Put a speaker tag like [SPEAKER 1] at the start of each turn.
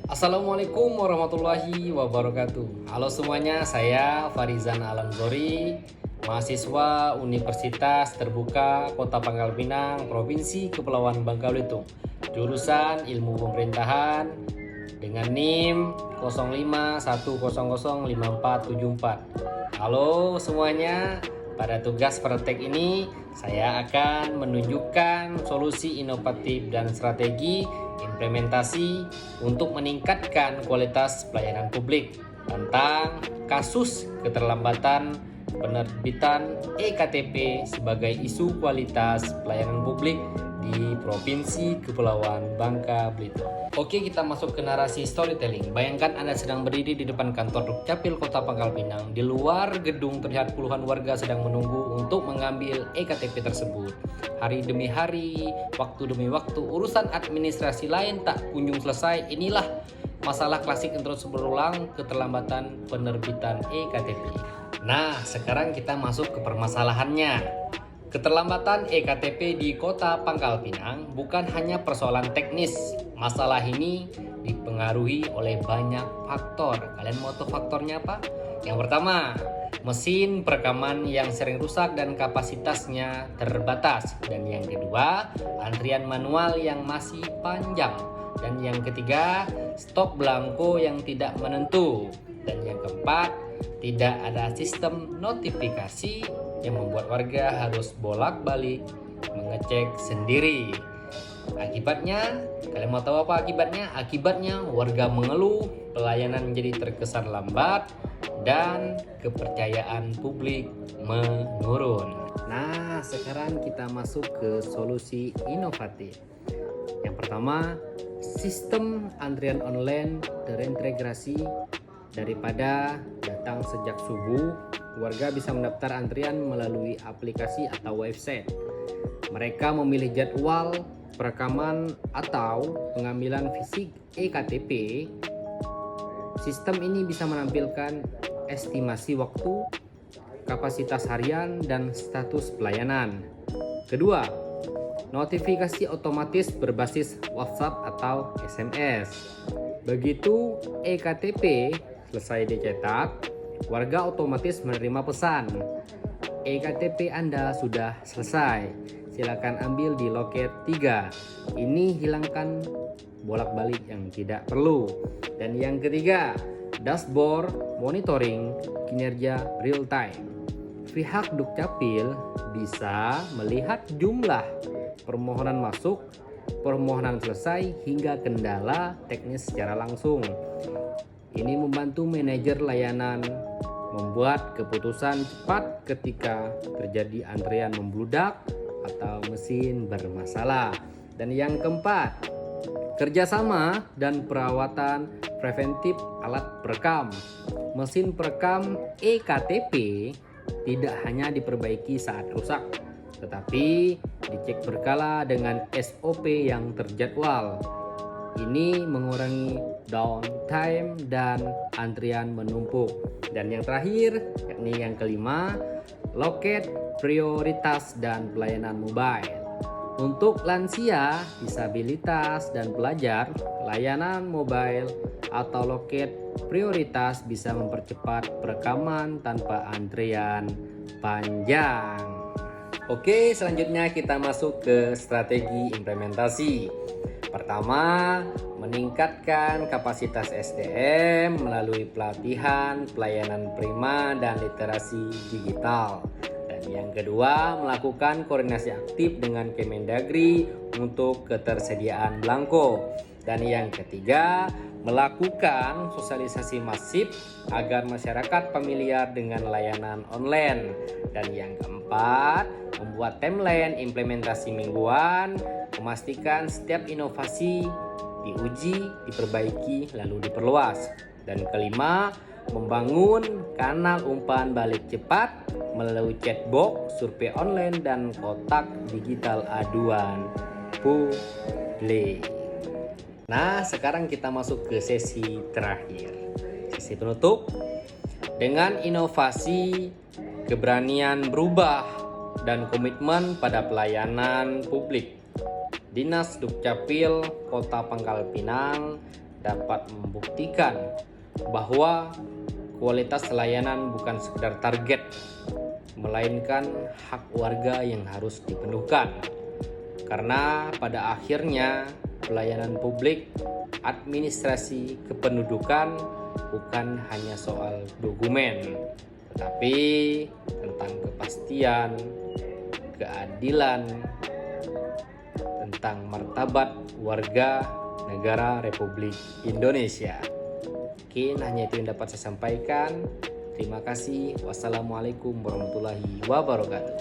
[SPEAKER 1] Assalamualaikum warahmatullahi wabarakatuh. Halo semuanya, saya Farizan Alamzori, mahasiswa Universitas Terbuka Kota Pangkal Pinang, Provinsi Kepulauan Bangka Belitung, jurusan Ilmu Pemerintahan dengan NIM 0510054744. Halo semuanya, pada tugas praktek ini saya akan menunjukkan solusi inovatif dan strategi implementasi untuk meningkatkan kualitas pelayanan publik tentang kasus keterlambatan penerbitan EKTP sebagai isu kualitas pelayanan publik di Provinsi Kepulauan Bangka Belitung. Oke, kita masuk ke narasi storytelling. Bayangkan Anda sedang berdiri di depan kantor Dukcapil Kota Pangkal Pinang. Di luar gedung terlihat puluhan warga sedang menunggu untuk mengambil EKTP tersebut. Hari demi hari, waktu demi waktu, urusan administrasi lain tak kunjung selesai. Inilah masalah klasik yang terus berulang, keterlambatan penerbitan EKTP. Nah, sekarang kita masuk ke permasalahannya. Keterlambatan EKTP di Kota Pangkal Pinang bukan hanya persoalan teknis. Masalah ini dipengaruhi oleh banyak faktor. Kalian mau tahu faktornya apa? Yang pertama, mesin perekaman yang sering rusak dan kapasitasnya terbatas. Dan yang kedua, antrian manual yang masih panjang. Dan yang ketiga, stok belangko yang tidak menentu. Dan yang keempat, tidak ada sistem notifikasi yang membuat warga harus bolak-balik mengecek sendiri. Akibatnya, kalian mau tahu apa akibatnya? Akibatnya warga mengeluh, pelayanan jadi terkesan lambat, dan kepercayaan publik menurun. Nah, sekarang kita masuk ke solusi inovatif. Yang pertama, sistem antrian online terintegrasi. Daripada datang sejak subuh, warga bisa mendaftar antrian melalui aplikasi atau website. Mereka memilih jadwal perekaman atau pengambilan fisik EKTP. Sistem ini bisa menampilkan estimasi waktu, kapasitas harian, dan status pelayanan. Kedua, notifikasi otomatis berbasis WhatsApp atau SMS. Begitu EKTP selesai dicetak, warga otomatis menerima pesan, EKTP Anda sudah selesai, silakan ambil di loket 3. Ini hilangkan bolak-balik yang tidak perlu. Dan yang ketiga, dashboard monitoring kinerja real time. Pihak Dukcapil bisa melihat jumlah permohonan masuk, permohonan selesai, hingga kendala teknis secara langsung. Ini membantu manajer layanan membuat keputusan cepat ketika terjadi antrian membludak atau mesin bermasalah. Dan yang keempat, kerjasama dan perawatan preventif alat perekam. Mesin perekam EKTP tidak hanya diperbaiki saat rusak, tetapi dicek berkala dengan SOP yang terjadwal. Ini mengurangi downtime dan antrian menumpuk. Dan yang terakhir, yakni yang kelima, loket prioritas dan pelayanan mobile. Untuk lansia, disabilitas, dan pelajar, layanan mobile atau loket prioritas bisa mempercepat perekaman tanpa antrian panjang. Oke, selanjutnya kita masuk ke strategi implementasi. Pertama, meningkatkan kapasitas SDM melalui pelatihan, pelayanan prima, dan literasi digital. Dan yang kedua, melakukan koordinasi aktif dengan Kemendagri untuk ketersediaan belangko. Dan yang ketiga, melakukan sosialisasi masif agar masyarakat familiar dengan layanan online. Dan yang keempat, membuat timeline implementasi mingguan, memastikan setiap inovasi diuji, diperbaiki, lalu diperluas. Dan kelima, membangun kanal umpan balik cepat melalui chatbot, survei online, dan kotak digital aduan publik. Nah, sekarang kita masuk ke sesi terakhir, sesi penutup. Dengan inovasi, keberanian berubah, dan komitmen pada pelayanan publik, Dinas Dukcapil Kota Pangkal Pinang dapat membuktikan bahwa kualitas layanan bukan sekedar target, melainkan hak warga yang harus dipenuhkan. Karena pada akhirnya pelayanan publik, administrasi kependudukan bukan hanya soal dokumen, tetapi tentang kepastian, keadilan, tentang martabat warga negara Republik Indonesia. Mungkin hanya itu yang dapat saya sampaikan. Terima kasih. Wassalamualaikum warahmatullahi wabarakatuh.